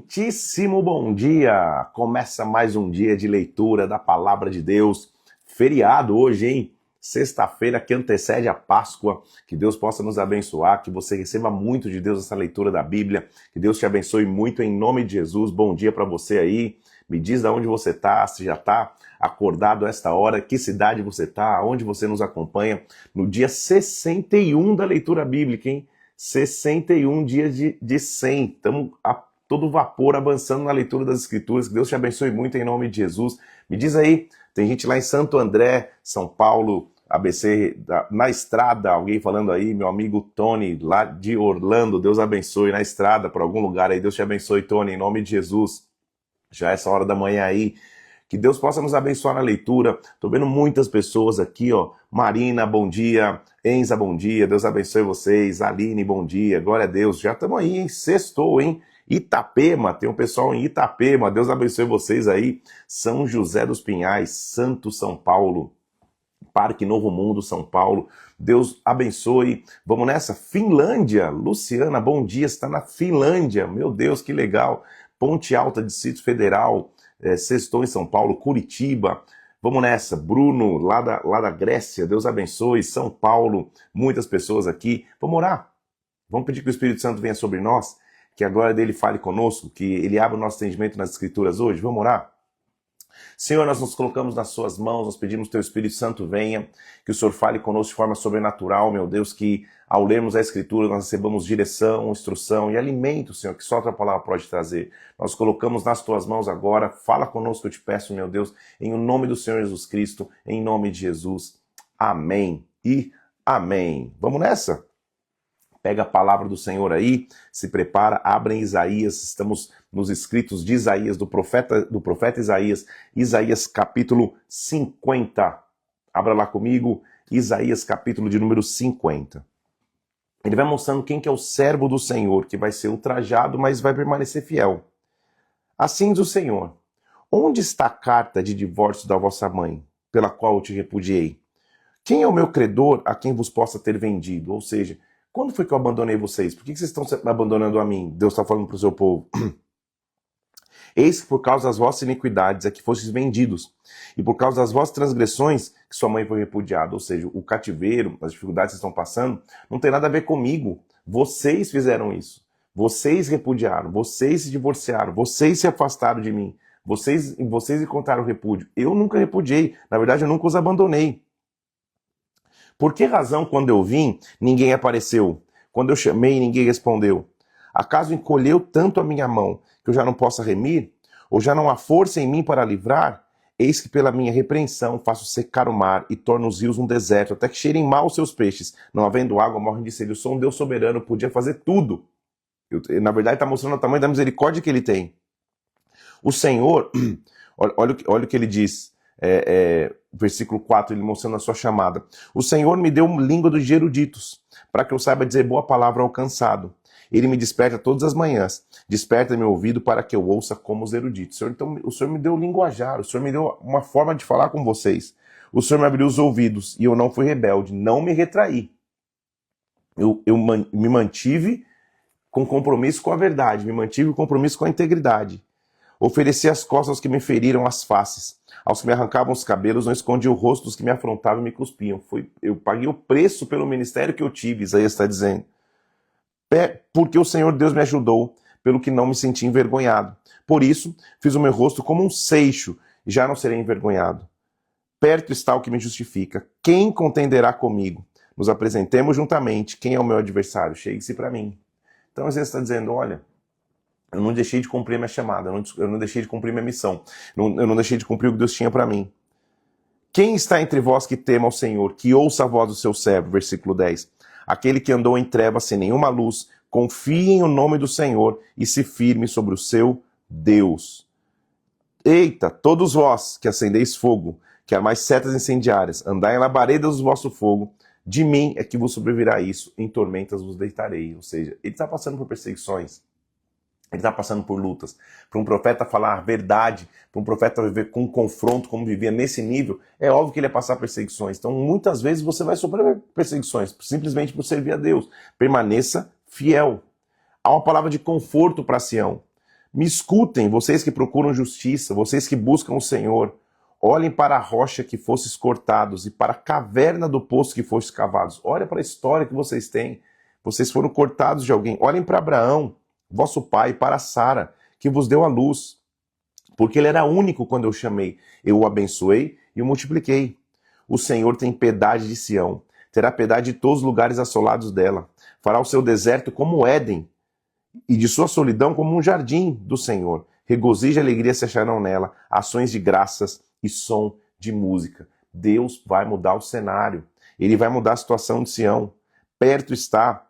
Muitíssimo bom dia! Começa mais um dia de leitura da Palavra de Deus. Feriado hoje, hein? Sexta-feira que antecede a Páscoa. Que Deus possa nos abençoar, que você receba muito de Deus essa leitura da Bíblia. Que Deus te abençoe muito em nome de Jesus. Bom dia para você aí. Me diz de onde você está, se já está acordado a esta hora, que cidade você está, onde você nos acompanha. No dia 61 da leitura bíblica, hein? 61 dias de 100. Estamos a todo vapor avançando na leitura das Escrituras. Que Deus te abençoe muito em nome de Jesus. Me diz aí, tem gente lá em Santo André, São Paulo, ABC, na estrada, alguém falando aí, meu amigo Tony, lá de Orlando, Deus abençoe, na estrada, por algum lugar aí, Deus te abençoe, Tony, em nome de Jesus. Já essa hora da manhã aí, que Deus possa nos abençoar na leitura. Tô vendo muitas pessoas aqui, ó. Marina, bom dia. Enza, bom dia. Deus abençoe vocês. Aline, bom dia. Glória a Deus. Já estamos aí, hein? Sextou, hein? Itapema, tem um pessoal em Itapema. Deus abençoe vocês aí. São José dos Pinhais, Santo São Paulo. Parque Novo Mundo, São Paulo. Deus abençoe. Vamos nessa? Finlândia. Luciana, bom dia. Você está na Finlândia. Meu Deus, que legal. Ponte Alta, Distrito Federal. Sextou em São Paulo, Curitiba. Vamos nessa. Bruno, lá da Grécia. Deus abençoe. São Paulo. Muitas pessoas aqui. Vamos orar. Vamos pedir que o Espírito Santo venha sobre nós. Que a glória dele fale conosco. Que ele abra o nosso entendimento nas Escrituras hoje. Vamos orar? Senhor, nós nos colocamos nas suas mãos, nós pedimos que o teu Espírito Santo venha, que o Senhor fale conosco de forma sobrenatural, meu Deus, que ao lermos a Escritura nós recebamos direção, instrução e alimento, Senhor, que só a tua palavra pode trazer. Nós colocamos nas tuas mãos agora, fala conosco, eu te peço, meu Deus, em o nome do Senhor Jesus Cristo, em nome de Jesus. Amém e amém. Vamos nessa? Pega a palavra do Senhor aí, se prepara, abre em Isaías, estamos nos escritos de Isaías, do profeta Isaías, Isaías capítulo 50. Abra lá comigo, Isaías capítulo de número 50. Ele vai mostrando quem que é o servo do Senhor, que vai ser ultrajado, mas vai permanecer fiel. Assim diz o Senhor: onde está a carta de divórcio da vossa mãe, pela qual eu te repudiei? Quem é o meu credor a quem vos possa ter vendido? Ou seja, quando foi que eu abandonei vocês? Por que vocês estão abandonando a mim? Deus está falando para o seu povo. Eis que por causa das vossas iniquidades é que fostes vendidos, e por causa das vossas transgressões que sua mãe foi repudiada. Ou seja, o cativeiro, as dificuldades que estão passando, não tem nada a ver comigo. Vocês fizeram isso. Vocês repudiaram, vocês se divorciaram, vocês se afastaram de mim. Vocês encontraram repúdio. Eu nunca repudiei. Na verdade, eu nunca os abandonei. Por que razão, quando eu vim, ninguém apareceu? Quando eu chamei, ninguém respondeu? Acaso encolheu tanto a minha mão que eu já não possa remir? Ou já não há força em mim para livrar? Eis que pela minha repreensão faço secar o mar e torno os rios um deserto, até que cheirem mal os seus peixes. Não havendo água, morrem de sede. Eu sou um Deus soberano, podia fazer tudo. Na verdade, está mostrando o tamanho da misericórdia que ele tem. O Senhor, olha o que ele diz. Versículo 4, ele mostrando a sua chamada. O Senhor me deu língua dos eruditos, para que eu saiba dizer boa palavra ao cansado. Ele me desperta todas as manhãs, desperta meu ouvido para que eu ouça como os eruditos. Então, o Senhor me deu linguajar, o Senhor me deu uma forma de falar com vocês. O Senhor me abriu os ouvidos e eu não fui rebelde, não me retraí. Eu me mantive com compromisso com a verdade, me mantive com compromisso com a integridade. Ofereci as costas aos que me feriram as faces, aos que me arrancavam os cabelos, não escondi o rosto dos que me afrontavam e me cuspiam. Eu paguei o preço pelo ministério que eu tive, Isaías está dizendo. Porque o Senhor Deus me ajudou, pelo que não me senti envergonhado. Por isso, fiz o meu rosto como um seixo, e já não serei envergonhado. Perto está o que me justifica. Quem contenderá comigo? Nos apresentemos juntamente. Quem é o meu adversário? Chegue-se para mim. Então, às vezes está dizendo, olha, eu não deixei de cumprir minha chamada, eu não deixei de cumprir minha missão, eu não deixei de cumprir o que Deus tinha para mim. Quem está entre vós que tema ao Senhor, que ouça a voz do seu servo, versículo 10. Aquele que andou em trevas sem nenhuma luz, confie em o nome do Senhor e se firme sobre o seu Deus. Eita, todos vós que acendeis fogo, que armais setas incendiárias, andai em labaredas do vosso fogo, de mim é que vos sobrevirá isso, em tormentas vos deitarei. Ou seja, ele está passando por perseguições. Ele está passando por lutas. Para um profeta falar a verdade, para um profeta viver com um confronto como vivia nesse nível, é óbvio que ele ia passar perseguições. Então, muitas vezes você vai sofrer perseguições, simplesmente por servir a Deus. Permaneça fiel. Há uma palavra de conforto para Sião. Me escutem, vocês que procuram justiça, vocês que buscam o Senhor. Olhem para a rocha que fostes cortados e para a caverna do poço que fostes cavados. Olhem para a história que vocês têm. Vocês foram cortados de alguém. Olhem para Abraão, vosso pai, e para Sara, que vos deu a luz. Porque ele era único quando eu chamei. Eu o abençoei e o multipliquei. O Senhor tem piedade de Sião. Terá piedade de todos os lugares assolados dela. Fará o seu deserto como Éden, e de sua solidão como um jardim do Senhor. Regozijo e alegria se acharão nela, ações de graças e som de música. Deus vai mudar o cenário. Ele vai mudar a situação de Sião. Perto está,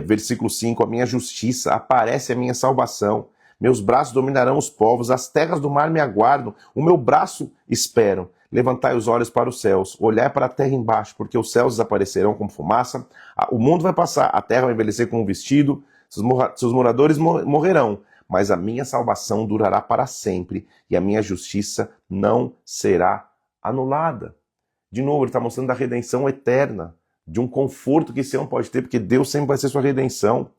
versículo 5, a minha justiça, aparece a minha salvação. Meus braços dominarão os povos, as terras do mar me aguardam, o meu braço esperam. Levantai os olhos para os céus, olhai para a terra embaixo, porque os céus desaparecerão como fumaça, o mundo vai passar, a terra vai envelhecer como um vestido, seus moradores morrerão, mas a minha salvação durará para sempre, e a minha justiça não será anulada. De novo, ele está mostrando a redenção eterna, de um conforto que Sião pode ter, porque Deus sempre vai ser sua redenção.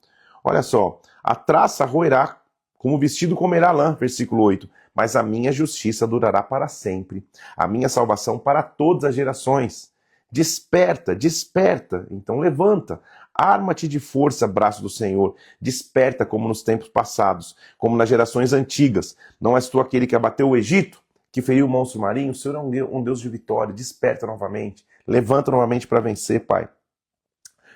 Olha só, a traça roerá, como o vestido comerá lã, versículo 8, mas a minha justiça durará para sempre, a minha salvação para todas as gerações. Desperta, desperta, então levanta, arma-te de força, braço do Senhor, desperta como nos tempos passados, como nas gerações antigas. Não és tu aquele que abateu o Egito, que feriu o monstro marinho? O Senhor é um Deus de vitória, desperta novamente, levanta novamente para vencer, Pai.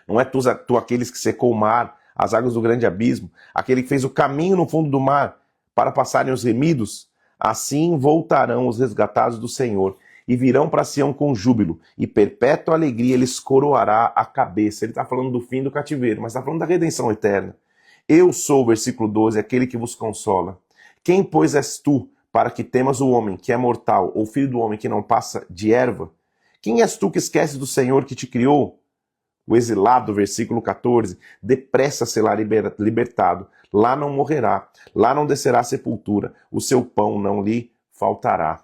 Não é tu aqueles que secou o mar, as águas do grande abismo, aquele que fez o caminho no fundo do mar, para passarem os remidos? Assim voltarão os resgatados do Senhor, e virão para Sião com júbilo, e perpétua alegria lhes coroará a cabeça. Ele está falando do fim do cativeiro, mas está falando da redenção eterna. Eu sou, versículo 12, aquele que vos consola. Quem, pois, és tu, para que temas o homem que é mortal, ou filho do homem que não passa de erva? Quem és tu que esqueces do Senhor que te criou? O exilado, versículo 14, depressa será libertado, lá não morrerá, lá não descerá a sepultura, o seu pão não lhe faltará.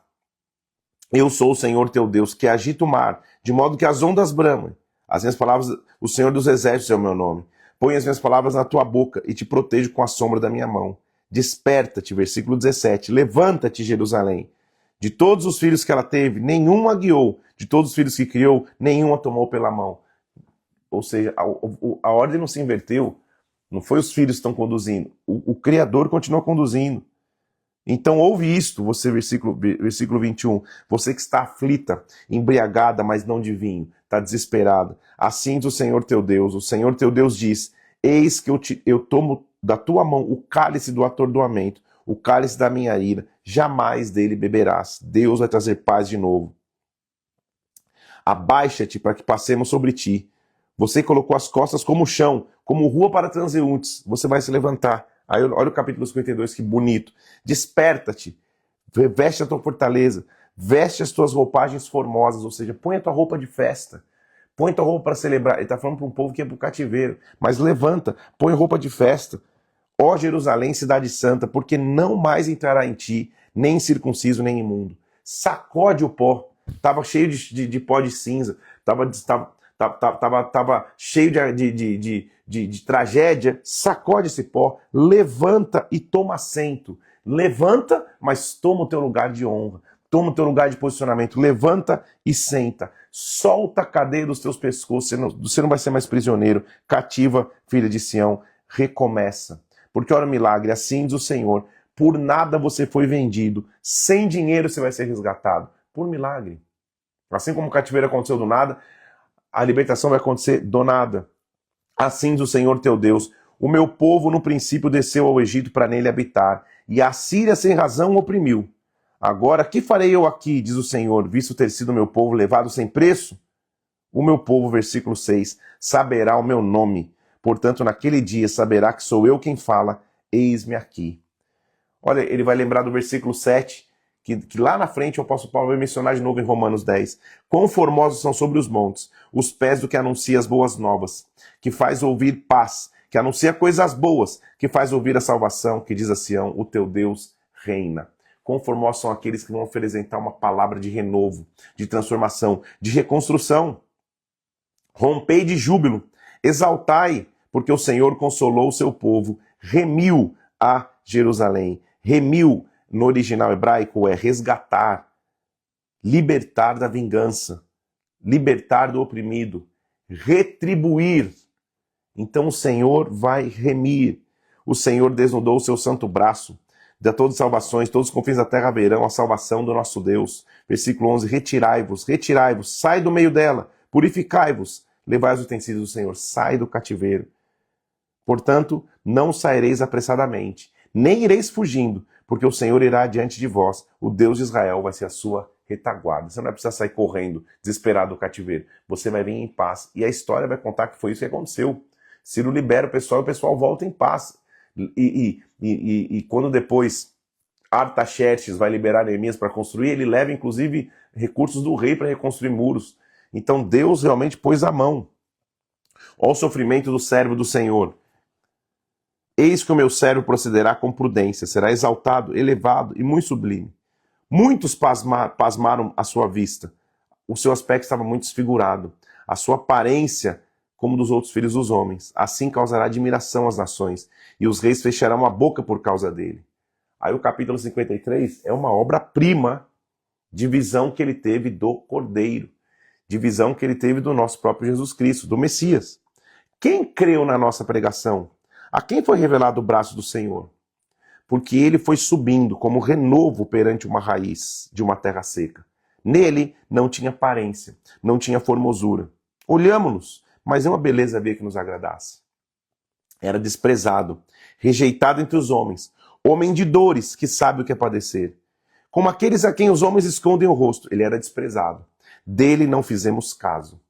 Eu sou o Senhor teu Deus, que agita o mar, de modo que as ondas bramam. As minhas palavras, o Senhor dos exércitos é o meu nome. Põe as minhas palavras na tua boca e te protejo com a sombra da minha mão. Desperta-te, versículo 17, levanta-te, Jerusalém. De todos os filhos que ela teve, nenhum a guiou, de todos os filhos que criou, nenhum a tomou pela mão. Ou seja, a ordem não se inverteu, não foi os filhos que estão conduzindo, o Criador continua conduzindo. Então ouve isto, você, versículo 21, você que está aflita, embriagada, mas não de vinho, está desesperada. Assim diz o Senhor teu Deus diz, eis que eu tomo da tua mão o cálice do atordoamento, o cálice da minha ira, jamais dele beberás. Deus vai trazer paz de novo. Abaixa-te para que passemos sobre ti. Você colocou as costas como chão, como rua para transeuntes. Você vai se levantar. Aí olha o capítulo 52, que bonito. Desperta-te, veste a tua fortaleza, veste as tuas roupagens formosas, ou seja, põe a tua roupa de festa, põe a tua roupa para celebrar. Ele está falando para um povo que é para o cativeiro, mas levanta, põe roupa de festa. Ó Jerusalém, cidade santa, porque não mais entrará em ti, nem circunciso, nem imundo. Sacode o pó. Estava cheio de pó de cinza, Tava cheio de tragédia. Sacode esse pó, levanta e toma assento. Levanta, mas toma o teu lugar de honra, toma o teu lugar de posicionamento, levanta e senta. Solta a cadeia dos teus pescoços, você não vai ser mais prisioneiro. Cativa, filha de Sião, recomeça. Porque olha o milagre, assim diz o Senhor, por nada você foi vendido, sem dinheiro você vai ser resgatado. Por milagre. Assim como o cativeiro aconteceu do nada, a libertação vai acontecer do nada. Assim diz o Senhor teu Deus, o meu povo no princípio desceu ao Egito para nele habitar, e a Síria sem razão o oprimiu. Agora, que farei eu aqui, diz o Senhor, visto ter sido meu povo levado sem preço? O meu povo, versículo 6, saberá o meu nome. Portanto, naquele dia saberá que sou eu quem fala, eis-me aqui. Olha, ele vai lembrar do versículo 7, que lá na frente o apóstolo Paulo vai mencionar de novo em Romanos 10. Quão formosos são sobre os montes os pés do que anuncia as boas novas, que faz ouvir paz, que anuncia coisas boas, que faz ouvir a salvação, que diz a Sião, o teu Deus reina. Quão formosos são aqueles que vão apresentar uma palavra de renovo, de transformação, de reconstrução. Rompei de júbilo, exaltai, porque o Senhor consolou o seu povo, remiu a Jerusalém. Remiu, no original hebraico, é resgatar, libertar da vingança, libertar do oprimido, retribuir. Então o Senhor vai remir. O Senhor desnudou o seu santo braço. De todas as salvações, todos os confins da terra verão a salvação do nosso Deus. Versículo 11, retirai-vos, retirai-vos, sai do meio dela, purificai-vos, levai os utensílios do Senhor, sai do cativeiro. Portanto, não saireis apressadamente, nem ireis fugindo, porque o Senhor irá adiante de vós, o Deus de Israel vai ser a sua retaguarda. Você não vai precisar sair correndo, desesperado do cativeiro. Você vai vir em paz. E a história vai contar que foi isso que aconteceu. Ciro libera o pessoal volta em paz. E quando depois Artaxerxes vai liberar Neemias para construir, ele leva inclusive recursos do rei para reconstruir muros. Então Deus realmente pôs a mão. Olha o sofrimento do servo do Senhor. Eis que o meu servo procederá com prudência, será exaltado, elevado e muito sublime. Muitos pasmaram à sua vista. O seu aspecto estava muito desfigurado. A sua aparência como dos outros filhos dos homens. Assim causará admiração às nações, e os reis fecharão a boca por causa dele. Aí o capítulo 53 é uma obra-prima de visão que ele teve do Cordeiro, de visão que ele teve do nosso próprio Jesus Cristo, do Messias. Quem creu na nossa pregação? A quem foi revelado o braço do Senhor? Porque ele foi subindo como renovo perante uma raiz de uma terra seca. Nele não tinha aparência, não tinha formosura. Olhamo-nos, mas é uma beleza havia que nos agradasse. Era desprezado, rejeitado entre os homens, homem de dores, que sabe o que é padecer. Como aqueles a quem os homens escondem o rosto, ele era desprezado. Dele não fizemos caso.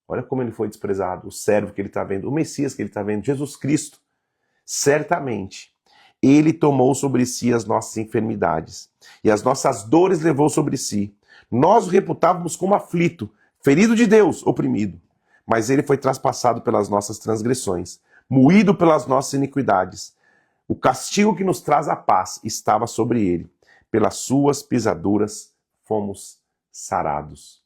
Olha como ele foi desprezado, o servo que ele está vendo, o Messias que ele está vendo, Jesus Cristo. Certamente, ele tomou sobre si as nossas enfermidades, e as nossas dores levou sobre si. Nós o reputávamos como aflito, ferido de Deus, oprimido. Mas ele foi traspassado pelas nossas transgressões, moído pelas nossas iniquidades. O castigo que nos traz a paz estava sobre ele. Pelas suas pisaduras fomos sarados.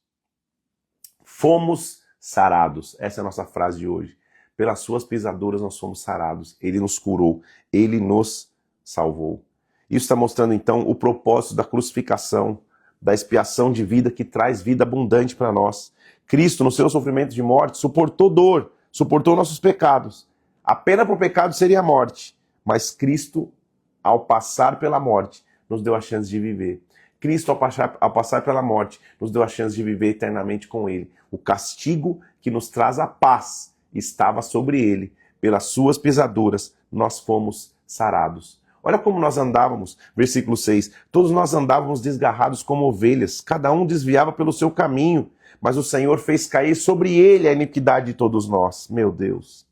Fomos sarados. Essa é a nossa frase de hoje. Pelas suas pisaduras nós fomos sarados. Ele nos curou. Ele nos salvou. Isso está mostrando então o propósito da crucificação, da expiação de vida que traz vida abundante para nós. Cristo, no seu sofrimento de morte, suportou dor, suportou nossos pecados. A pena para o pecado seria a morte, mas Cristo, ao passar pela morte, nos deu a chance de viver. Cristo, ao passar pela morte, nos deu a chance de viver eternamente com Ele. O castigo que nos traz a paz estava sobre Ele. Pelas suas pisaduras, nós fomos sarados. Olha como nós andávamos, versículo 6. Todos nós andávamos desgarrados como ovelhas, cada um desviava pelo seu caminho, mas o Senhor fez cair sobre ele a iniquidade de todos nós. Meu Deus.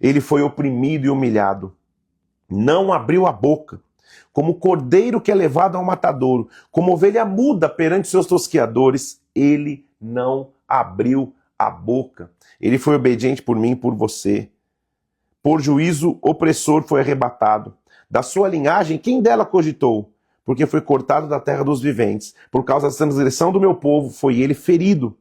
Ele foi oprimido e humilhado. Não abriu a boca. Como cordeiro que é levado ao matadouro, como ovelha muda perante seus tosqueadores, ele não abriu a boca. Ele foi obediente por mim e por você. Por juízo, opressor foi arrebatado. Da sua linhagem, quem dela cogitou? Porque foi cortado da terra dos viventes. Por causa da transgressão do meu povo, foi ele ferido.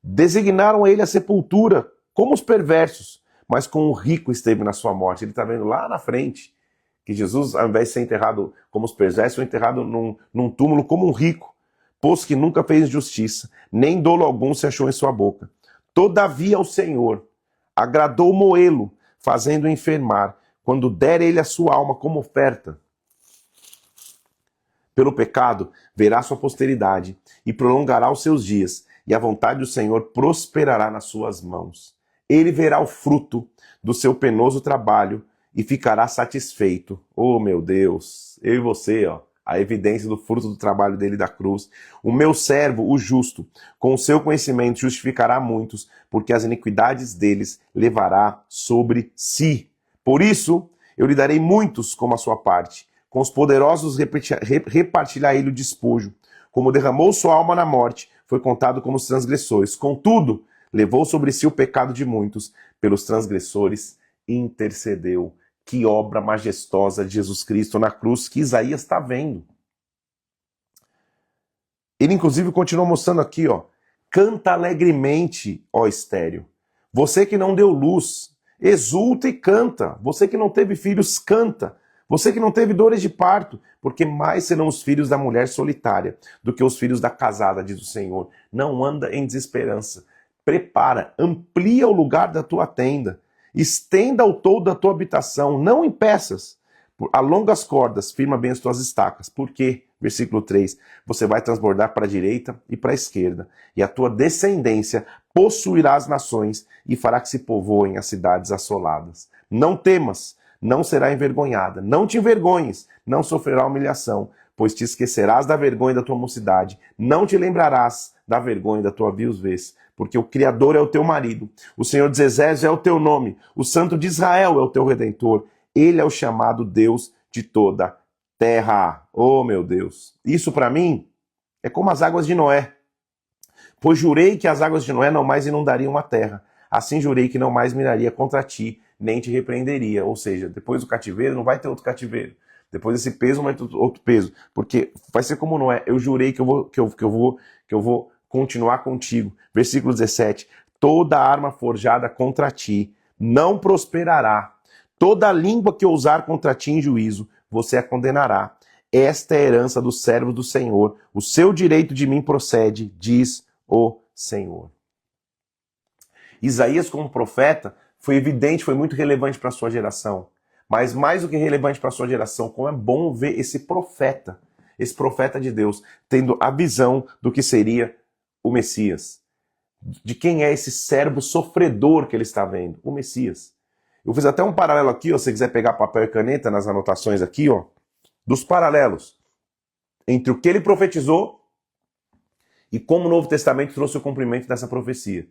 Designaram a ele a sepultura, como os perversos, mas com o rico esteve na sua morte. Ele está vendo lá na frente que Jesus, ao invés de ser enterrado como os perversos, foi enterrado num túmulo como um rico, pois que nunca fez justiça, nem dolo algum se achou em sua boca. Todavia o Senhor agradou moê-lo, fazendo-o enfermar, quando der ele a sua alma como oferta. Pelo pecado, verá sua posteridade e prolongará os seus dias, e a vontade do Senhor prosperará nas suas mãos. Ele verá o fruto do seu penoso trabalho e ficará satisfeito. Oh, meu Deus, eu e você, ó, a evidência do fruto do trabalho dele da cruz. O meu servo, o justo, com o seu conhecimento justificará muitos, porque as iniquidades deles levará sobre si. Por isso, eu lhe darei muitos como a sua parte. Com os poderosos repartirá ele o despojo. Como derramou sua alma na morte, foi contado como os transgressores. Contudo, levou sobre si o pecado de muitos. Pelos transgressores intercedeu. Que obra majestosa de Jesus Cristo na cruz que Isaías está vendo. Ele inclusive continua mostrando aqui, ó. Canta alegremente, ó estéril. Você que não deu luz, exulta e canta. Você que não teve filhos, canta. Você que não teve dores de parto, porque mais serão os filhos da mulher solitária do que os filhos da casada, diz o Senhor. Não anda em desesperança. Prepara, amplia o lugar da tua tenda, estenda o todo da tua habitação, não em peças. Alonga as cordas, firma bem as tuas estacas. Por quê? Versículo 3. Você vai transbordar para a direita e para a esquerda, e a tua descendência possuirá as nações e fará que se povoem as cidades assoladas. Não temas, não será envergonhada. Não te envergonhes, não sofrerá humilhação, pois te esquecerás da vergonha da tua mocidade. Não te lembrarás da vergonha da tua viuvez, porque o Criador é o teu marido. O Senhor dos Exércitos é o teu nome. O Santo de Israel é o teu Redentor. Ele é o chamado Deus de toda a terra. Oh, meu Deus. Isso para mim é como as águas de Noé. Pois jurei que as águas de Noé não mais inundariam a terra. Assim jurei que não mais miraria contra ti, nem te repreenderia. Ou seja, depois do cativeiro não vai ter outro cativeiro. Depois desse peso não vai ter outro peso. Porque vai ser como Noé. Eu jurei que eu vou continuar contigo. Versículo 17. Toda arma forjada contra ti não prosperará. Toda língua que ousar contra ti em juízo, você a condenará. Esta é a herança dos servos do Senhor. O seu direito de mim procede, diz o Senhor. Isaías, como profeta, foi evidente, foi muito relevante para a sua geração. Mas mais do que relevante para a sua geração, como é bom ver esse profeta de Deus, tendo a visão do que seria o Messias. De quem é esse servo sofredor que ele está vendo? O Messias. Eu fiz até um paralelo aqui, ó, se você quiser pegar papel e caneta nas anotações aqui, ó, dos paralelos entre o que ele profetizou e como o Novo Testamento trouxe o cumprimento dessa profecia.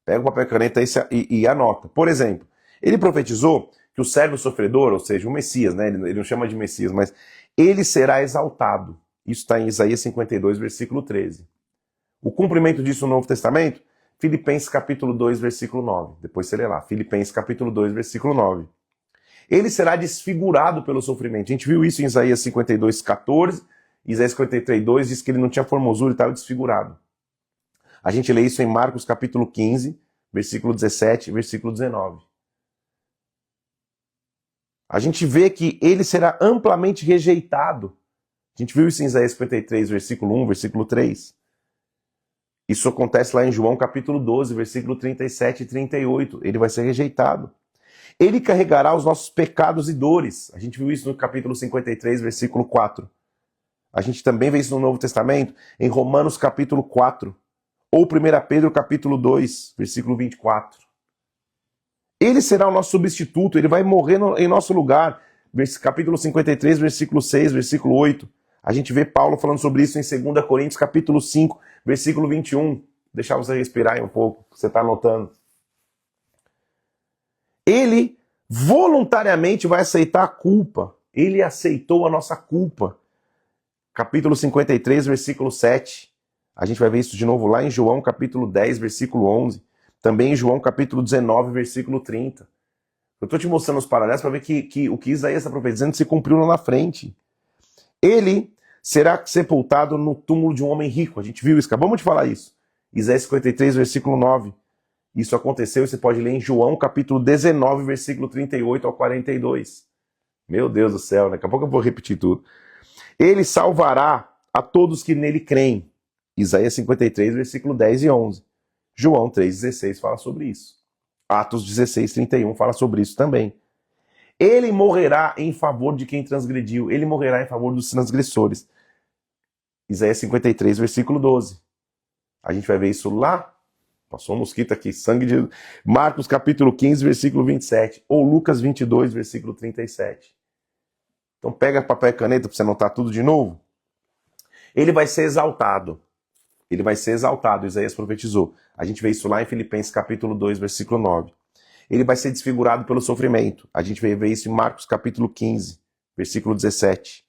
Pega o papel e caneta e anota. Por exemplo, ele profetizou que o servo sofredor, ou seja, o Messias, né, ele não chama de Messias, mas ele será exaltado. Isso está em Isaías 52, versículo 13. O cumprimento disso no Novo Testamento, Filipenses capítulo 2, versículo 9. Depois você lê lá. Filipenses capítulo 2, versículo 9. Ele será desfigurado pelo sofrimento. A gente viu isso em Isaías 52, 14. Isaías 53, 2 diz que ele não tinha formosura e estava desfigurado. A gente lê isso em Marcos capítulo 15, versículo 17 e versículo 19. A gente vê que ele será amplamente rejeitado. A gente viu isso em Isaías 53, versículo 1, versículo 3. Isso acontece lá em João capítulo 12, versículo 37 e 38. Ele vai ser rejeitado. Ele carregará os nossos pecados e dores. A gente viu isso no capítulo 53, versículo 4. A gente também vê isso no Novo Testamento, em Romanos capítulo 4. Ou 1 Pedro capítulo 2, versículo 24. Ele será o nosso substituto, ele vai morrer em nosso lugar. Capítulo 53, versículo 6, versículo 8. A gente vê Paulo falando sobre isso em 2 Coríntios capítulo 5, versículo 21. Deixar você respirar aí um pouco, você está anotando. Ele voluntariamente vai aceitar a culpa. Ele aceitou a nossa culpa. Capítulo 53, versículo 7. A gente vai ver isso de novo lá em João capítulo 10, versículo 11. Também em João capítulo 19, versículo 30. Eu estou te mostrando os paralelos para ver que o que Isaías está profetizando se cumpriu lá na frente. Ele será sepultado no túmulo de um homem rico. A gente viu isso, acabamos de falar isso. Isaías 53, versículo 9. Isso aconteceu e você pode ler em João capítulo 19, versículo 38 ao 42. Meu Deus do céu, né? Daqui a pouco eu vou repetir tudo. Ele salvará a todos que nele creem. Isaías 53, versículo 10 e 11. João 3,16 fala sobre isso. Atos 16, 31 fala sobre isso também. Ele morrerá em favor de quem transgrediu. Ele morrerá em favor dos transgressores. Isaías 53, versículo 12. A gente vai ver isso lá. Passou um mosquito aqui. Sangue de... Marcos capítulo 15, versículo 27. Ou Lucas 22, versículo 37. Então pega papel e caneta para você anotar tudo de novo. Ele vai ser exaltado. Ele vai ser exaltado, Isaías profetizou. A gente vê isso lá em Filipenses capítulo 2, versículo 9. Ele vai ser desfigurado pelo sofrimento. A gente vai ver isso em Marcos capítulo 15, versículo 17.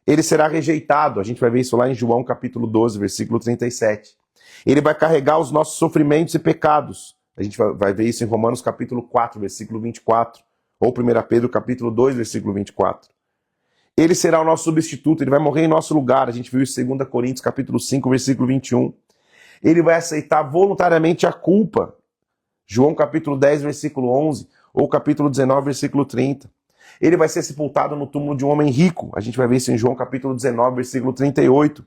Ele será rejeitado. A gente vai ver isso lá em João capítulo 12, versículo 37. Ele vai carregar os nossos sofrimentos e pecados. A gente vai ver isso em Romanos capítulo 4, versículo 24. Ou 1 Pedro capítulo 2, versículo 24. Ele será o nosso substituto, ele vai morrer em nosso lugar. A gente viu isso em 2 Coríntios capítulo 5, versículo 21. Ele vai aceitar voluntariamente a culpa. João capítulo 10, versículo 11. ou capítulo 19, versículo 30. Ele vai ser sepultado no túmulo de um homem rico. A gente vai ver isso em João capítulo 19, versículo 38.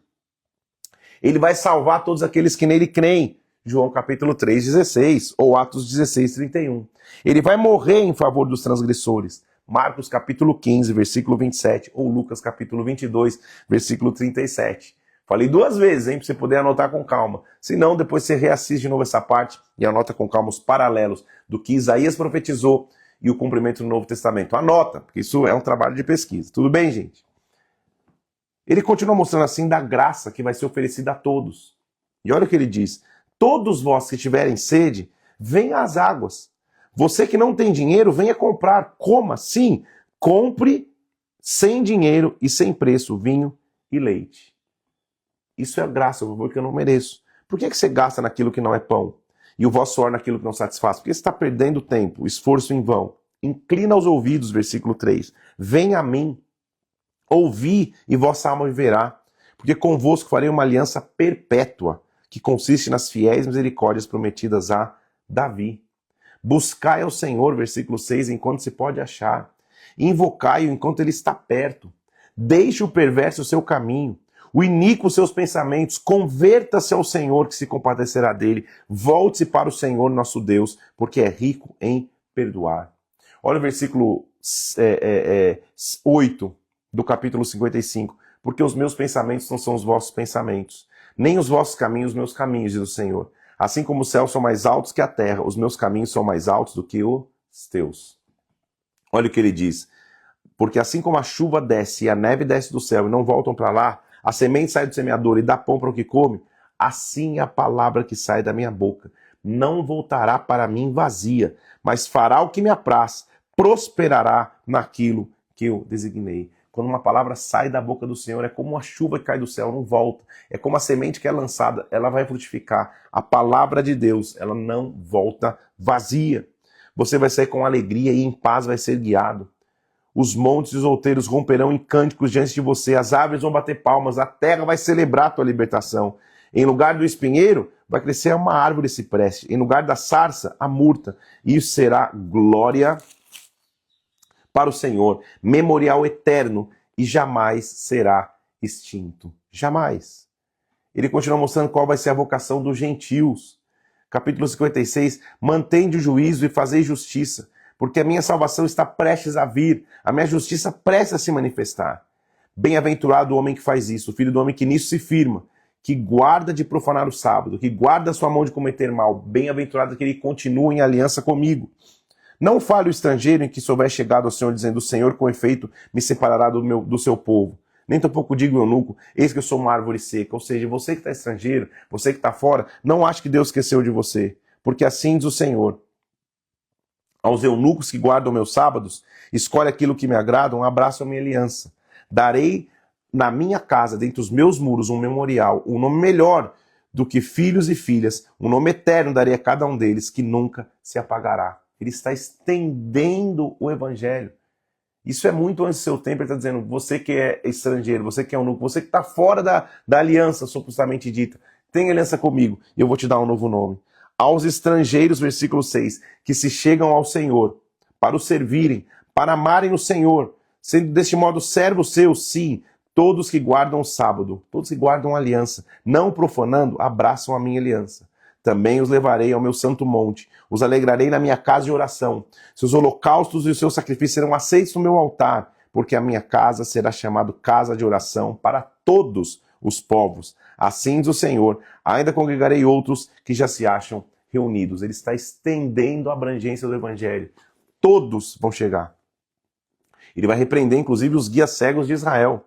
Ele vai salvar todos aqueles que nele creem. João capítulo 3, 16, ou Atos 16, 31. Ele vai morrer em favor dos transgressores. Marcos capítulo 15, versículo 27, ou Lucas capítulo 22, versículo 37. Falei 2 vezes, hein, para você poder anotar com calma. Se não, depois você reassiste de novo essa parte e anota com calma os paralelos do que Isaías profetizou e o cumprimento do Novo Testamento. Anota, porque isso é um trabalho de pesquisa. Tudo bem, gente? Ele continua mostrando assim da graça que vai ser oferecida a todos. E olha o que ele diz: todos vós que tiverem sede, venha às águas. Você que não tem dinheiro, venha comprar. Coma, sim, compre sem dinheiro e sem preço vinho e leite. Isso é graça, porque eu não mereço. Por que você gasta naquilo que não é pão? E o vosso suor naquilo que não satisfaz? Porque você está perdendo tempo, esforço em vão. Inclina os ouvidos, versículo 3. Venha a mim, ouvi e vossa alma viverá. Porque convosco farei uma aliança perpétua, que consiste nas fiéis misericórdias prometidas a Davi. Buscai ao Senhor, versículo 6, enquanto se pode achar. Invocai-o enquanto ele está perto. Deixe o perverso o seu caminho, o iníquo os seus pensamentos. Converta-se ao Senhor, que se compadecerá dele. Volte-se para o Senhor nosso Deus, porque é rico em perdoar. Olha o versículo 8 do capítulo 55. Porque os meus pensamentos não são os vossos pensamentos, nem os vossos caminhos, os meus caminhos, diz o Senhor. Assim como os céus são mais altos que a terra, os meus caminhos são mais altos do que os teus. Olha o que ele diz. Porque assim como a chuva desce e a neve desce do céu e não voltam para lá, a semente sai do semeador e dá pão para o que come, assim é a palavra que sai da minha boca. Não voltará para mim vazia, mas fará o que me apraz, prosperará naquilo que eu designei. Quando uma palavra sai da boca do Senhor, é como uma chuva que cai do céu, não volta. É como a semente que é lançada, ela vai frutificar. A palavra de Deus, ela não volta vazia. Você vai sair com alegria e em paz vai ser guiado. Os montes e os outeiros romperão em cânticos diante de você, as árvores vão bater palmas, a terra vai celebrar a tua libertação. Em lugar do espinheiro, vai crescer uma árvore cipreste. Em lugar da sarça, a murta. Isso será glória para o Senhor, memorial eterno, e jamais será extinto. Jamais. Ele continua mostrando qual vai ser a vocação dos gentios. Capítulo 56, mantende o juízo e fazei justiça, porque a minha salvação está prestes a vir, a minha justiça prestes a se manifestar. Bem-aventurado o homem que faz isso, o filho do homem que nisso se firma, que guarda de profanar o sábado, que guarda a sua mão de cometer mal. Bem-aventurado que ele continue em aliança comigo. Não fale o estrangeiro em que souber chegado ao Senhor, dizendo: o Senhor, com efeito, me separará do seu povo. Nem tampouco digo o eunuco: eis que eu sou uma árvore seca. Ou seja, você que está estrangeiro, você que está fora, não ache que Deus esqueceu de você. Porque assim diz o Senhor: aos eunucos que guardam meus sábados, escolhe aquilo que me agrada, um abraço à minha aliança. Darei na minha casa, dentre os meus muros, um memorial, um nome melhor do que filhos e filhas, um nome eterno darei a cada um deles, que nunca se apagará. Ele está estendendo o evangelho. Isso é muito antes do seu tempo. Ele está dizendo: você que é estrangeiro, você que é eunuco, você que está fora da aliança supostamente dita, tem aliança comigo e eu vou te dar um novo nome. Aos estrangeiros, versículo 6, que se chegam ao Senhor, para o servirem, para amarem o Senhor, sendo deste modo servos seus, sim, todos que guardam o sábado, todos que guardam a aliança, não profanando, abraçam a minha aliança. Também os levarei ao meu santo monte, os alegrarei na minha casa de oração. Seus holocaustos e os seus sacrifícios serão aceitos no meu altar, porque a minha casa será chamada casa de oração para todos os povos. Assim diz o Senhor: ainda congregarei outros que já se acham reunidos. Ele está estendendo a abrangência do evangelho. Todos vão chegar. Ele vai repreender, inclusive, os guias cegos de Israel.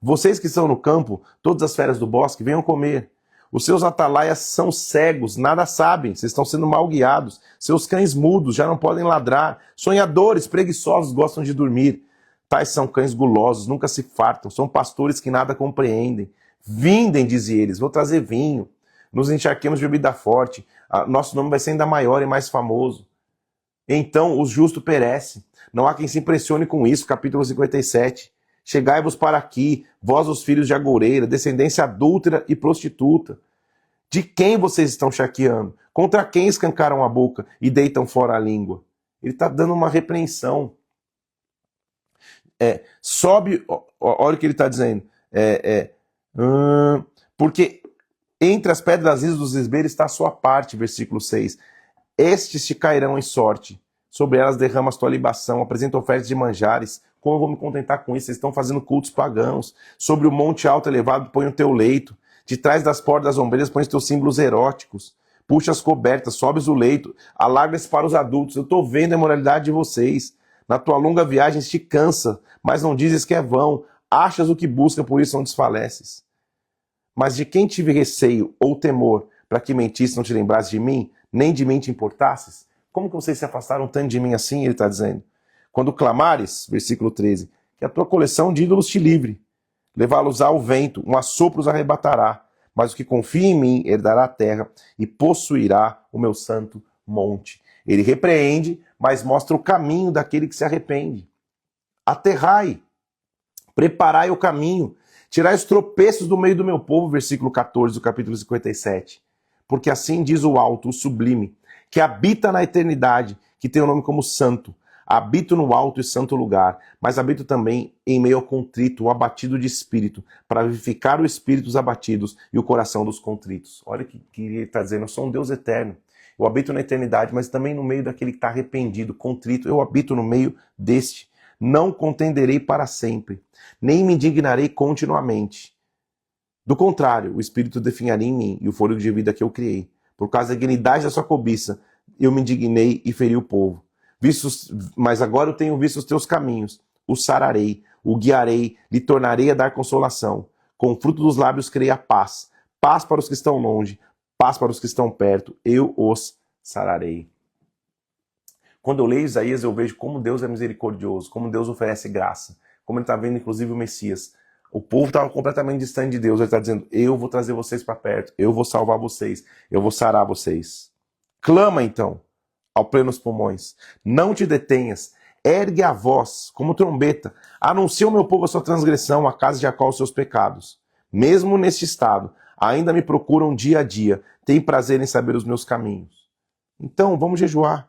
Vocês que estão no campo, todas as feras do bosque, venham comer. Os seus atalaias são cegos, nada sabem, vocês estão sendo mal guiados. Seus cães mudos já não podem ladrar. Sonhadores, preguiçosos, gostam de dormir. Tais são cães gulosos, nunca se fartam. São pastores que nada compreendem. Vindem, dizem eles, vou trazer vinho. Nos encharquemos de bebida forte. Nosso nome vai ser ainda maior e mais famoso. Então os justos perecem. Não há quem se impressione com isso. Capítulo 57. Chegai-vos para aqui, vós os filhos de agoureira, descendência adúltera e prostituta. De quem vocês estão charqueando? Contra quem escancaram a boca e deitam fora a língua? Ele está dando uma repreensão. Sobe, olha o que ele está dizendo. Porque entre as pedras lisas dos esbeiros está a sua parte, versículo 6. Estes te cairão em sorte. Sobre elas derramas tua libação, apresenta ofertas de manjares. Como eu vou me contentar com isso? Vocês estão fazendo cultos pagãos. Sobre o monte alto elevado põe o teu leito. De trás das portas das ombreiras põe os teus símbolos eróticos. Puxa as cobertas, sobes o leito. Alarga-se para os adultos. Eu estou vendo a imoralidade de vocês. Na tua longa viagem te cansa, mas não dizes que é vão. Achas o que busca, por isso não desfaleces. Mas de quem tive receio ou temor, para que mentisse não te lembrasse de mim, nem de mim te importasses? Como que vocês se afastaram tanto de mim assim? Ele está dizendo. Quando clamares, versículo 13, que a tua coleção de ídolos te livre. Levá-los ao vento, um assopro os arrebatará. Mas o que confia em mim herdará a terra e possuirá o meu santo monte. Ele repreende, mas mostra o caminho daquele que se arrepende. Aterrai, preparai o caminho, tirai os tropeços do meio do meu povo, versículo 14 do capítulo 57. Porque assim diz o alto, o sublime, que habita na eternidade, que tem o nome como santo. Habito no alto e santo lugar, mas habito também em meio ao contrito, o abatido de espírito, para vivificar o espírito dos abatidos e o coração dos contritos. Olha o que ele está dizendo, eu sou um Deus eterno. Eu habito na eternidade, mas também no meio daquele que está arrependido, contrito. Eu habito no meio deste. Não contenderei para sempre, nem me indignarei continuamente. Do contrário, o Espírito definharia em mim e o fôlego de vida que eu criei. Por causa da dignidade da sua cobiça, eu me indignei e feri o povo. Mas agora eu tenho visto os teus caminhos. O sararei, o guiarei, lhe tornarei a dar consolação. Com o fruto dos lábios criei a paz. Paz para os que estão longe, paz para os que estão perto. Eu os sararei. Quando eu leio Isaías, eu vejo como Deus é misericordioso, como Deus oferece graça, como ele está vendo, inclusive, o Messias. O povo estava completamente distante de Deus. Ele está dizendo, eu vou trazer vocês para perto, eu vou salvar vocês, eu vou sarar vocês. Clama, então, ao plenos pulmões. Não te detenhas. Ergue a voz, como trombeta. Anuncia ao meu povo a sua transgressão, a casa de Jacó os seus pecados. Mesmo neste estado, ainda me procuram dia a dia. Tem prazer em saber os meus caminhos. Então, vamos jejuar.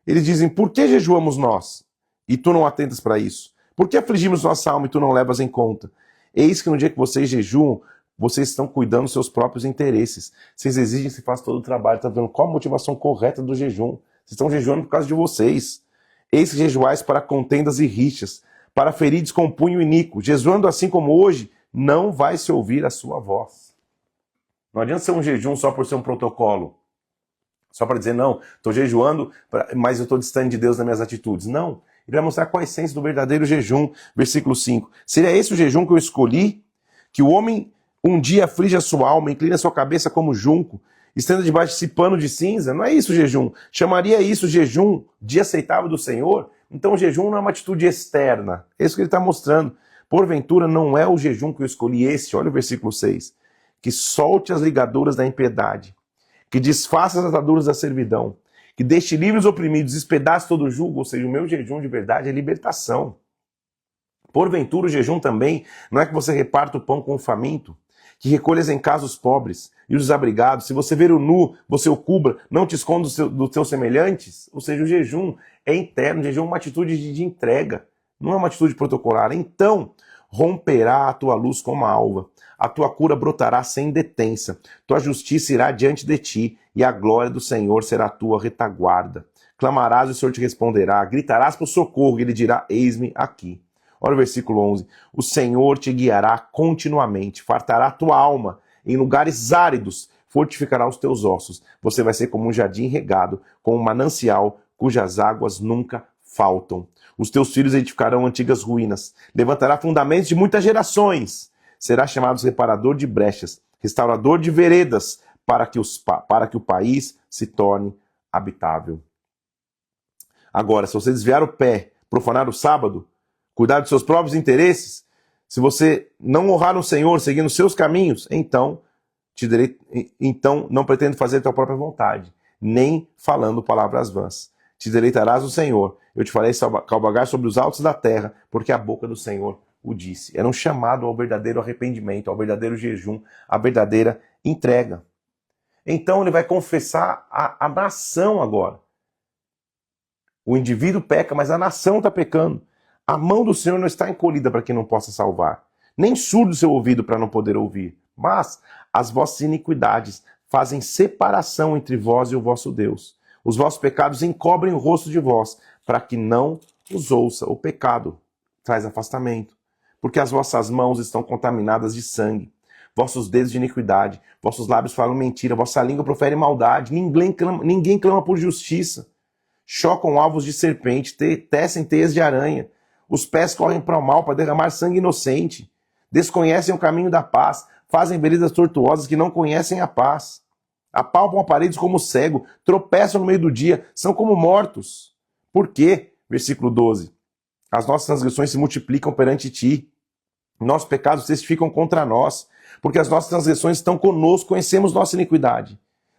Eles dizem, por que jejuamos nós? E tu não atentas para isso? Por que afligimos nossa alma e tu não levas em conta? Eis que no dia que vocês jejuam, vocês estão cuidando dos seus próprios interesses. Vocês exigem que se faça todo o trabalho. Está dando qual a motivação correta do jejum? Vocês estão jejuando por causa de vocês. Eis que jejuais para contendas e rixas, para feridos com punho iníquo. Jejuando assim como hoje, não vai se ouvir a sua voz. Não adianta ser um jejum só por ser um protocolo. Só para dizer, não, estou jejuando, mas eu estou distante de Deus nas minhas atitudes. Não, ele vai mostrar qual a essência do verdadeiro jejum. Versículo 5. Seria esse o jejum que eu escolhi? Que o homem um dia aflige a sua alma, inclina a sua cabeça como junco, estenda debaixo desse pano de cinza? Não é isso o jejum. Chamaria isso jejum de aceitável do Senhor? Então o jejum não é uma atitude externa. É isso que ele está mostrando. Porventura não é o jejum que eu escolhi esse. Olha o versículo 6. Que solte as ligaduras da impiedade, que desfaça as ataduras da servidão, que deixe livres os oprimidos, despedace todo o jugo, ou seja, o meu jejum de verdade é libertação. Porventura o jejum também não é que você reparta o pão com o faminto, que recolhas em casa os pobres e os desabrigados, se você ver o nu, você o cubra, não te esconda dos teus semelhantes, ou seja, o jejum é interno, o jejum é uma atitude de entrega, não é uma atitude protocolar. Então, romperá a tua luz como a alva, a tua cura brotará sem detença, tua justiça irá diante de ti, e a glória do Senhor será a tua retaguarda. Clamarás e o Senhor te responderá, gritarás por socorro, e ele dirá, eis-me aqui. Olha o versículo 11, o Senhor te guiará continuamente, fartará a tua alma, em lugares áridos, fortificará os teus ossos, você vai ser como um jardim regado, como um manancial, cujas águas nunca faltam. Os teus filhos edificarão antigas ruínas, levantará fundamentos de muitas gerações, será chamado reparador de brechas, restaurador de veredas, para que o país se torne habitável. Agora, se você desviar o pé, profanar o sábado, cuidar dos seus próprios interesses, se você não honrar o Senhor, seguindo os seus caminhos, então não pretendo fazer a tua própria vontade, nem falando palavras vãs. Te deleitarás no Senhor, eu te farei cavalgar sobre os altos da terra, porque a boca do Senhor o disse. Era um chamado ao verdadeiro arrependimento, ao verdadeiro jejum, à verdadeira entrega. Então ele vai confessar a nação agora. O indivíduo peca, mas a nação está pecando. A mão do Senhor não está encolhida para que não possa salvar, nem surdo o seu ouvido para não poder ouvir. Mas as vossas iniquidades fazem separação entre vós e o vosso Deus. Os vossos pecados encobrem o rosto de vós, para que não os ouça. O pecado traz afastamento, porque as vossas mãos estão contaminadas de sangue, vossos dedos de iniquidade, vossos lábios falam mentira, vossa língua profere maldade, ninguém clama por justiça. Chocam alvos de serpente, tecem teias de aranha, os pés correm para o mal para derramar sangue inocente, desconhecem o caminho da paz, fazem veredas tortuosas que não conhecem a paz. Apalpam as paredes como cego, tropeçam no meio do dia, são como mortos. Por quê? Versículo 12. As nossas transgressões se multiplicam perante ti, nossos pecados testificam contra nós, porque as nossas transgressões estão conosco, conhecemos nossa iniquidade.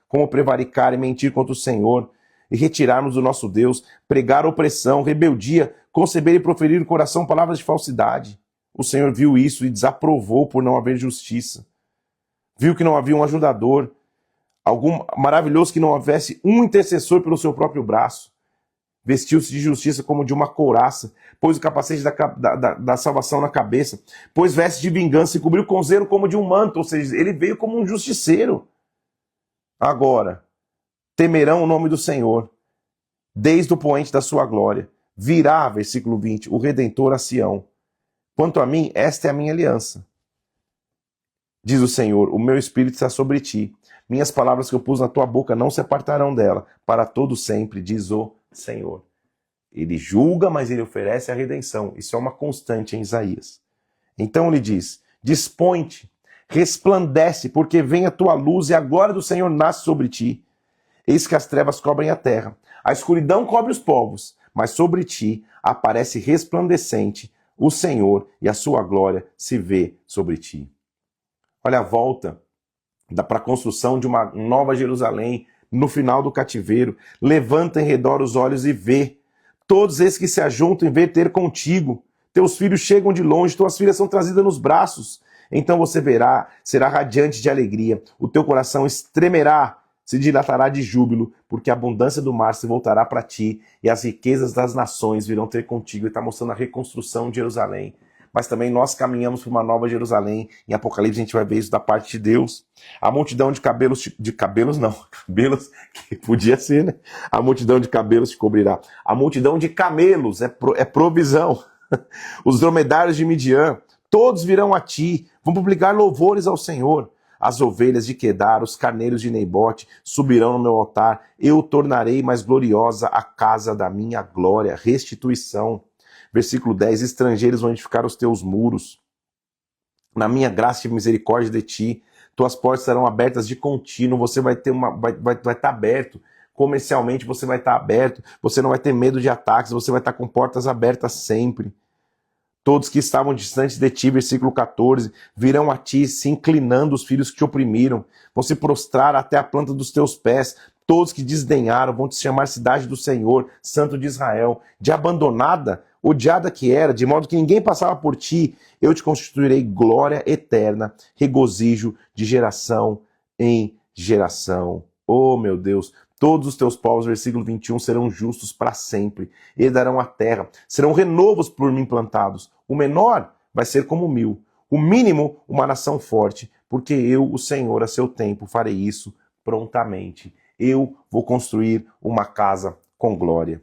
Como prevaricar e mentir contra o Senhor, e retirarmos do nosso Deus, pregar opressão, rebeldia, conceber e proferir no coração palavras de falsidade. O Senhor viu isso e desaprovou por não haver justiça. Viu que não havia um ajudador, algum maravilhoso que não houvesse um intercessor pelo seu próprio braço. Vestiu-se de justiça como de uma couraça, pôs o capacete da salvação na cabeça, pôs vestes de vingança e cobriu com zelo como de um manto, ou seja, ele veio como um justiceiro. Agora, temerão o nome do Senhor, desde o poente da sua glória. Virá, versículo 20, o Redentor a Sião. Quanto a mim, esta é a minha aliança. Diz o Senhor, o meu espírito está sobre ti. Minhas palavras que eu pus na tua boca não se apartarão dela, para todo sempre, diz o Senhor. Ele julga, mas ele oferece a redenção. Isso é uma constante em Isaías. Então ele diz, dispõe-te, resplandece, porque vem a tua luz e a glória do Senhor nasce sobre ti. Eis que as trevas cobrem a terra, a escuridão cobre os povos, mas sobre ti aparece resplandecente o Senhor e a sua glória se vê sobre ti. Olha a volta para a construção de uma nova Jerusalém no final do cativeiro. Levanta em redor os olhos e vê. Todos esses que se ajuntam em ver ter contigo. Teus filhos chegam de longe, tuas filhas são trazidas nos braços. Então você verá, será radiante de alegria. O teu coração estremerá, se dilatará de júbilo, porque a abundância do mar se voltará para ti e as riquezas das nações virão ter contigo. Ele está mostrando a reconstrução de Jerusalém. Mas também nós caminhamos para uma nova Jerusalém. Em Apocalipse a gente vai ver isso da parte de Deus. A multidão de cabelos que podia ser, né? A multidão de cabelos te cobrirá. A multidão de camelos é provisão. Os dromedários de Midian, todos virão a ti, vão publicar louvores ao Senhor. As ovelhas de Quedar, os carneiros de Neibote subirão no meu altar. Eu tornarei mais gloriosa a casa da minha glória. Restituição. Versículo 10, estrangeiros vão edificar os teus muros. Na minha graça e misericórdia de ti, tuas portas serão abertas de contínuo, você vai ter vai estar aberto. Comercialmente você vai estar aberto, você não vai ter medo de ataques, você vai estar com portas abertas sempre. Todos que estavam distantes de ti, versículo 14, virão a ti, se inclinando os filhos que te oprimiram, vão se prostrar até a planta dos teus pés. Todos que desdenharam vão te chamar cidade do Senhor, Santo de Israel. De abandonada, odiada que era, de modo que ninguém passava por ti, eu te constituirei glória eterna, regozijo de geração em geração. Oh, meu Deus! Todos os teus povos, versículo 21, serão justos para sempre. Herdarão a terra, serão renovos por mim plantados. O menor vai ser como 1000, o mínimo uma nação forte, porque eu, o Senhor, a seu tempo, farei isso prontamente. Eu vou construir uma casa com glória.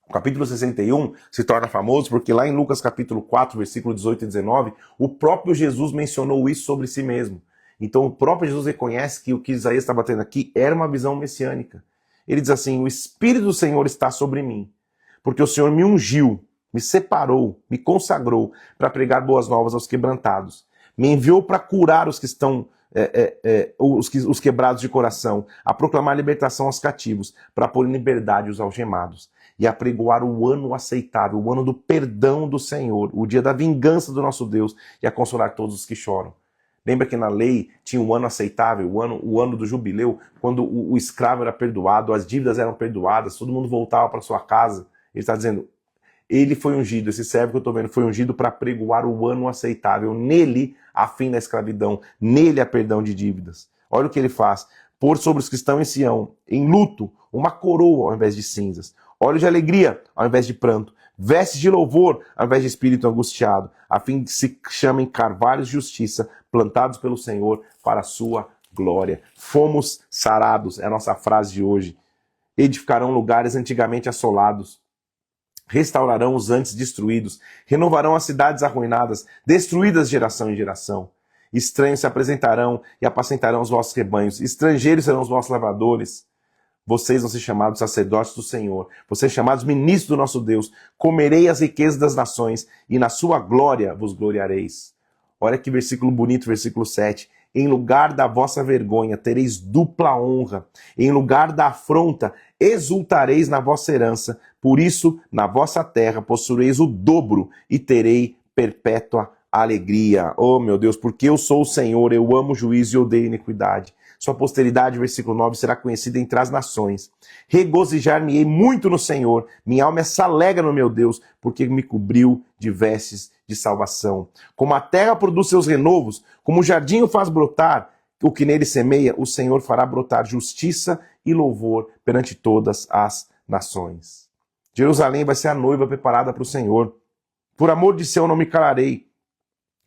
O capítulo 61 se torna famoso porque lá em Lucas capítulo 4, versículo 18 e 19, o próprio Jesus mencionou isso sobre si mesmo. Então o próprio Jesus reconhece que o que Isaías está batendo aqui era uma visão messiânica. Ele diz assim, o Espírito do Senhor está sobre mim, porque o Senhor me ungiu, me separou, me consagrou para pregar boas novas aos quebrantados. Me enviou para curar os que estão os quebrados de coração, a proclamar libertação aos cativos, para pôr em liberdade os algemados, e apregoar o ano aceitável, o ano do perdão do Senhor, o dia da vingança do nosso Deus, e a consolar todos os que choram. Lembra que na lei tinha o ano aceitável, o ano do jubileu, quando o escravo era perdoado, as dívidas eram perdoadas, todo mundo voltava para sua casa. Ele está dizendo, ele foi ungido, esse servo que eu estou vendo, foi ungido para pregoar o ano aceitável. Nele, a fim da escravidão, nele a perdão de dívidas. Olha o que ele faz, pôr sobre os que estão em Sião, em luto, uma coroa ao invés de cinzas, óleo de alegria ao invés de pranto, vestes de louvor ao invés de espírito angustiado, a fim de que se chamem carvalhos de justiça, plantados pelo Senhor para a sua glória. Fomos sarados, é a nossa frase de hoje. Edificarão lugares antigamente assolados, restaurarão os antes destruídos, renovarão as cidades arruinadas, destruídas de geração em geração. Estranhos se apresentarão e apacentarão os vossos rebanhos, estrangeiros serão os vossos lavradores. Vocês vão ser chamados sacerdotes do Senhor, vocês chamados ministros do nosso Deus. Comerei as riquezas das nações e na sua glória vos gloriareis. Olha que versículo bonito, versículo 7. Em lugar da vossa vergonha tereis dupla honra, em lugar da afronta exultareis na vossa herança. Por isso, na vossa terra possuireis o dobro e terei perpétua alegria. Oh meu Deus, porque eu sou o Senhor, eu amo o juízo e odeio iniquidade. Sua posteridade, versículo 9, será conhecida entre as nações. Regozijar-me-ei muito no Senhor, minha alma se alegra no meu Deus, porque me cobriu de vestes de salvação. Como a terra produz seus renovos, como o jardim o faz brotar, o que nele semeia, o Senhor fará brotar justiça e louvor perante todas as nações. Jerusalém vai ser a noiva preparada para o Senhor. Por amor de Sião não me calarei.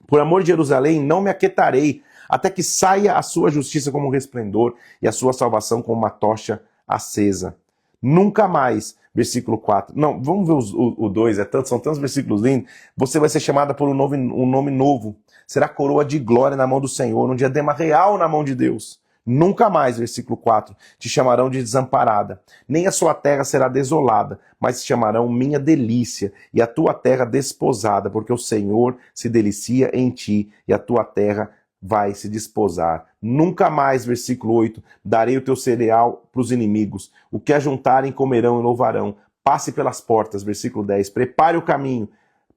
Por amor de Jerusalém não me aquietarei, até que saia a sua justiça como um resplendor e a sua salvação como uma tocha acesa. Nunca mais, versículo 4. Não, vamos ver o 2, são tantos versículos lindos. Você vai ser chamada por um nome novo. Será coroa de glória na mão do Senhor, um diadema real na mão de Deus. Nunca mais, versículo 4, te chamarão de desamparada, nem a sua terra será desolada, mas te chamarão minha delícia, e a tua terra desposada, porque o Senhor se delicia em ti, e a tua terra vai se desposar. Nunca mais, versículo 8, darei o teu cereal para os inimigos, o que ajuntarem comerão e louvarão. Passe pelas portas, versículo 10, prepare o caminho,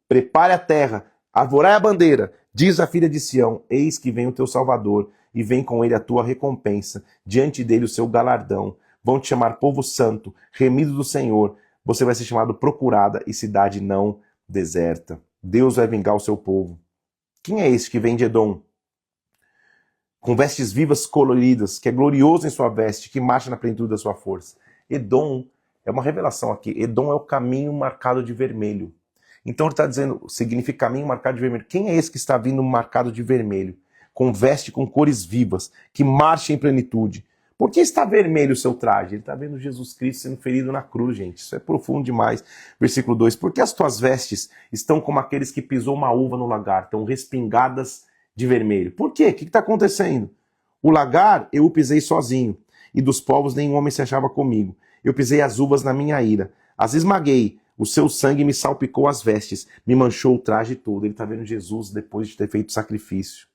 prepare a terra, arvorai a bandeira, diz a filha de Sião, eis que vem o teu Salvador, e vem com ele a tua recompensa, diante dele o seu galardão. Vão te chamar povo santo, remido do Senhor. Você vai ser chamado procurada e cidade não deserta. Deus vai vingar o seu povo. Quem é esse que vem de Edom? Com vestes vivas coloridas, que é glorioso em sua veste, que marcha na plenitude da sua força. Edom é uma revelação aqui. Edom é o caminho marcado de vermelho. Então ele está dizendo, significa caminho marcado de vermelho. Quem é esse que está vindo marcado de vermelho? Com veste com cores vivas, que marcha em plenitude. Por que está vermelho o seu traje? Ele está vendo Jesus Cristo sendo ferido na cruz, gente. Isso é profundo demais. Versículo 2. Porque as tuas vestes estão como aqueles que pisou uma uva no lagar, estão respingadas de vermelho. Por quê? O que está acontecendo? O lagar eu o pisei sozinho, e dos povos nenhum homem se achava comigo. Eu pisei as uvas na minha ira, as esmaguei, o seu sangue me salpicou as vestes, me manchou o traje todo. Ele está vendo Jesus depois de ter feito sacrifício.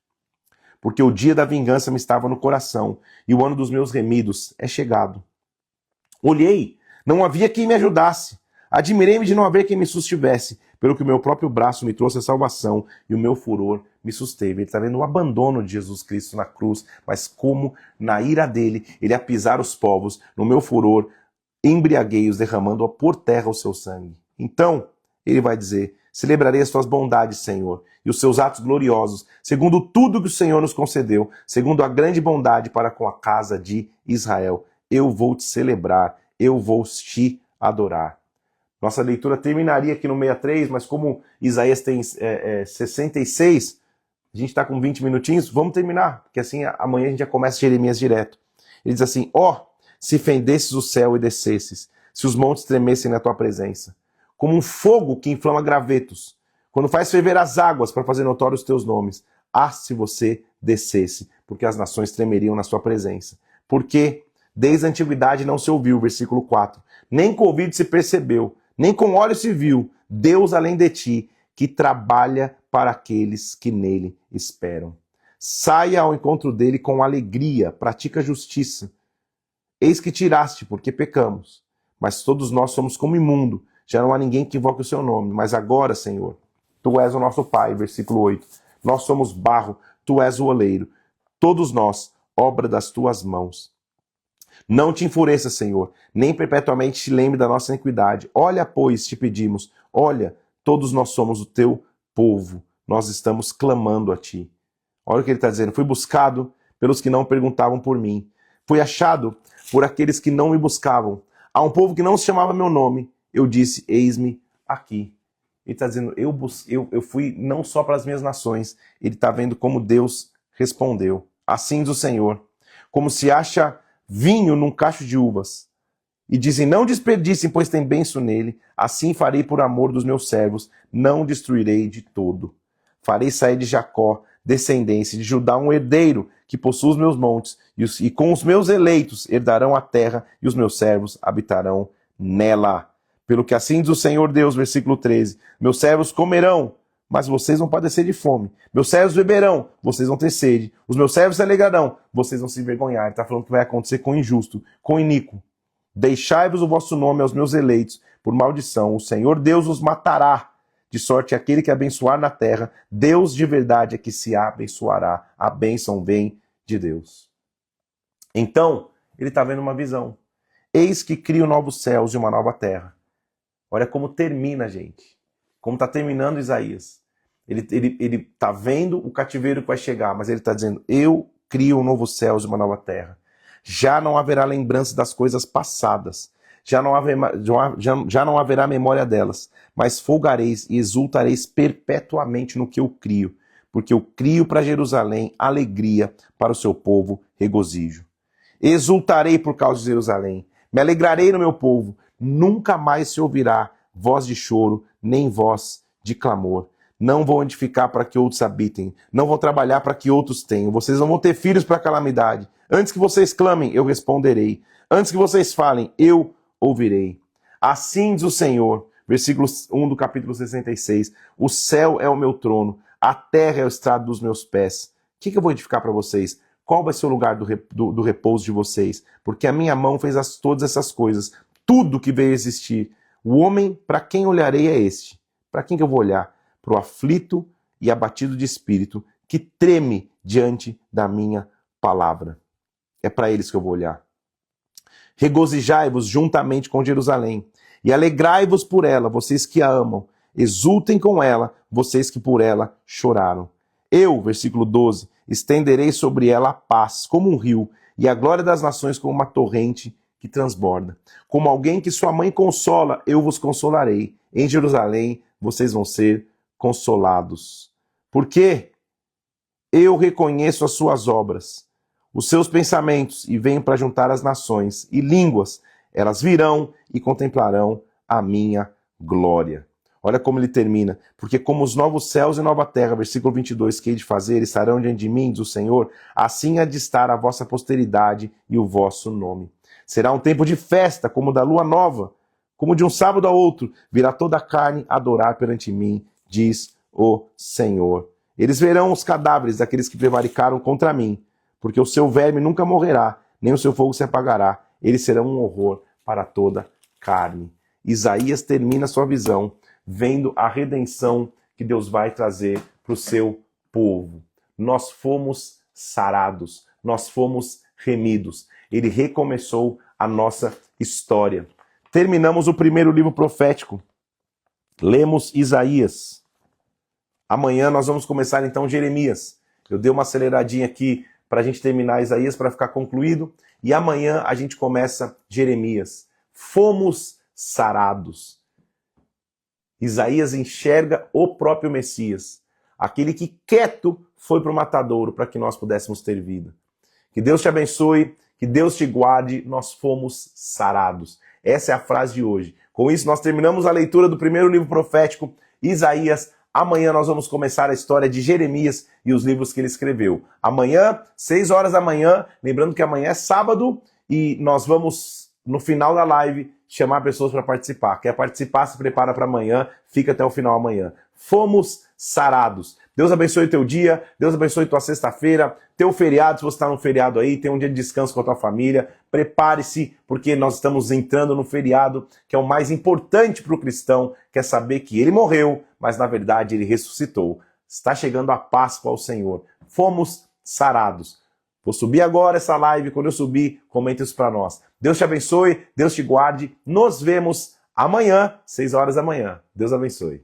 Porque o dia da vingança me estava no coração, e o ano dos meus remidos é chegado. Olhei, não havia quem me ajudasse. Admirei-me de não haver quem me sustivesse, pelo que o meu próprio braço me trouxe a salvação, e o meu furor me susteve. Ele está vendo o abandono de Jesus Cristo na cruz, mas como na ira dele, ele a pisar os povos, no meu furor, embriaguei-os, derramando por terra o seu sangue. Então, ele vai dizer, celebrarei as tuas bondades, Senhor, e os seus atos gloriosos, segundo tudo que o Senhor nos concedeu, segundo a grande bondade para com a casa de Israel. Eu vou te celebrar, eu vou te adorar. Nossa leitura terminaria aqui no 63, mas como Isaías tem 66, a gente está com 20 minutinhos, vamos terminar, porque assim amanhã a gente já começa Jeremias direto. Ele diz assim, se fendesses o céu e descesses, se os montes tremessem na tua presença, como um fogo que inflama gravetos, quando faz ferver as águas para fazer notórios os teus nomes. Se você descesse, porque as nações tremeriam na sua presença. Porque desde a antiguidade não se ouviu, versículo 4, nem com ouvido se percebeu, nem com olhos se viu, Deus além de ti, que trabalha para aqueles que nele esperam. Saia ao encontro dele com alegria, pratica justiça. Eis que tiraste, porque pecamos, mas todos nós somos como imundo, já não há ninguém que invoque o seu nome. Mas agora, Senhor, tu és o nosso Pai, versículo 8. Nós somos barro, tu és o oleiro. Todos nós, obra das tuas mãos. Não te enfureças, Senhor, nem perpetuamente te lembre da nossa iniquidade. Olha, pois, te pedimos, olha, todos nós somos o teu povo. Nós estamos clamando a ti. Olha o que ele está dizendo. Fui buscado pelos que não perguntavam por mim. Fui achado por aqueles que não me buscavam. Há um povo que não se chamava meu nome, eu disse, eis-me aqui. Ele está dizendo, eu fui não só para as minhas nações. Ele está vendo como Deus respondeu. Assim diz o Senhor, como se acha vinho num cacho de uvas. E dizem, não desperdicem, pois tem bênção nele. Assim farei por amor dos meus servos, não destruirei de todo. Farei sair de Jacó descendência, de Judá um herdeiro, que possua os meus montes, e com os meus eleitos herdarão a terra, e os meus servos habitarão nela. Pelo que assim diz o Senhor Deus, versículo 13, meus servos comerão, mas vocês vão padecer de fome. Meus servos beberão, vocês vão ter sede. Os meus servos se alegrarão, vocês vão se envergonhar. Ele está falando que vai acontecer com o injusto, com o iníquo. Deixai-vos o vosso nome aos meus eleitos, por maldição. O Senhor Deus os matará, de sorte aquele que abençoar na terra, Deus de verdade é que se abençoará. A bênção vem de Deus. Então, ele está vendo uma visão. Eis que crio novos céus e uma nova terra. Olha como termina, gente. Como está terminando Isaías. Ele está vendo o cativeiro que vai chegar, mas ele está dizendo, eu crio um novo céu e uma nova terra. Já não haverá lembrança das coisas passadas. Já não haverá memória delas, mas folgareis e exultareis perpetuamente no que eu crio, porque eu crio para Jerusalém alegria, para o seu povo regozijo. Exultarei por causa de Jerusalém, me alegrarei no meu povo, nunca mais se ouvirá voz de choro, nem voz de clamor. Não vou edificar para que outros habitem, não vou trabalhar para que outros tenham, vocês não vão ter filhos para calamidade. Antes que vocês clamem, eu responderei. Antes que vocês falem, eu ouvirei. Assim diz o Senhor, versículo 1 do capítulo 66, o céu é o meu trono, a terra é o estrado dos meus pés. O que eu vou edificar para vocês? Qual vai ser o lugar do repouso de vocês? Porque a minha mão fez todas essas coisas, tudo que veio existir. O homem, para quem olharei é este. Para quem que eu vou olhar? Para o aflito e abatido de espírito, que treme diante da minha palavra. É para eles que eu vou olhar. Regozijai-vos juntamente com Jerusalém, e alegrai-vos por ela, vocês que a amam. Exultem com ela, vocês que por ela choraram. Eu, versículo 12, estenderei sobre ela a paz, como um rio, e a glória das nações como uma torrente que transborda. Como alguém que sua mãe consola, eu vos consolarei. Em Jerusalém, vocês vão ser consolados. Porque eu reconheço as suas obras, os seus pensamentos, e venho para juntar as nações e línguas, elas virão e contemplarão a minha glória. Olha como ele termina, porque como os novos céus e nova terra, versículo 22, que hei de fazer, estarão diante de mim, diz o Senhor, assim há de estar a vossa posteridade e o vosso nome. Será um tempo de festa, como da lua nova, como de um sábado a outro, virá toda a carne adorar perante mim, diz o Senhor. Eles verão os cadáveres daqueles que prevaricaram contra mim, porque o seu verme nunca morrerá, nem o seu fogo se apagará. Eles serão um horror para toda carne. Isaías termina sua visão, vendo a redenção que Deus vai trazer para o seu povo. Nós fomos sarados, nós fomos remidos. Ele recomeçou a nossa história. Terminamos o primeiro livro profético. Lemos Isaías. Amanhã nós vamos começar então Jeremias. Eu dei uma aceleradinha aqui para a gente terminar Isaías, para ficar concluído. E amanhã a gente começa Jeremias. Fomos sarados. Isaías enxerga o próprio Messias. Aquele que quieto foi para o matadouro para que nós pudéssemos ter vida. Que Deus te abençoe, que Deus te guarde, nós fomos sarados. Essa é a frase de hoje. Com isso nós terminamos a leitura do primeiro livro profético, Isaías. Amanhã nós vamos começar a história de Jeremias e os livros que ele escreveu. Amanhã, 6 horas da manhã, lembrando que amanhã é sábado e nós vamos, no final da live, chamar pessoas para participar. Quer participar, se prepara para amanhã, fica até o final amanhã. Fomos sarados. Deus abençoe teu dia, Deus abençoe tua sexta-feira, teu feriado, se você está no feriado aí, tem um dia de descanso com a tua família, prepare-se, porque nós estamos entrando no feriado, que é o mais importante para o cristão, que é saber que ele morreu, mas na verdade ele ressuscitou. Está chegando a Páscoa ao Senhor. Fomos sarados. Vou subir agora essa live, quando eu subir, comenta isso para nós. Deus te abençoe, Deus te guarde, nos vemos amanhã, 6 horas da manhã. Deus abençoe.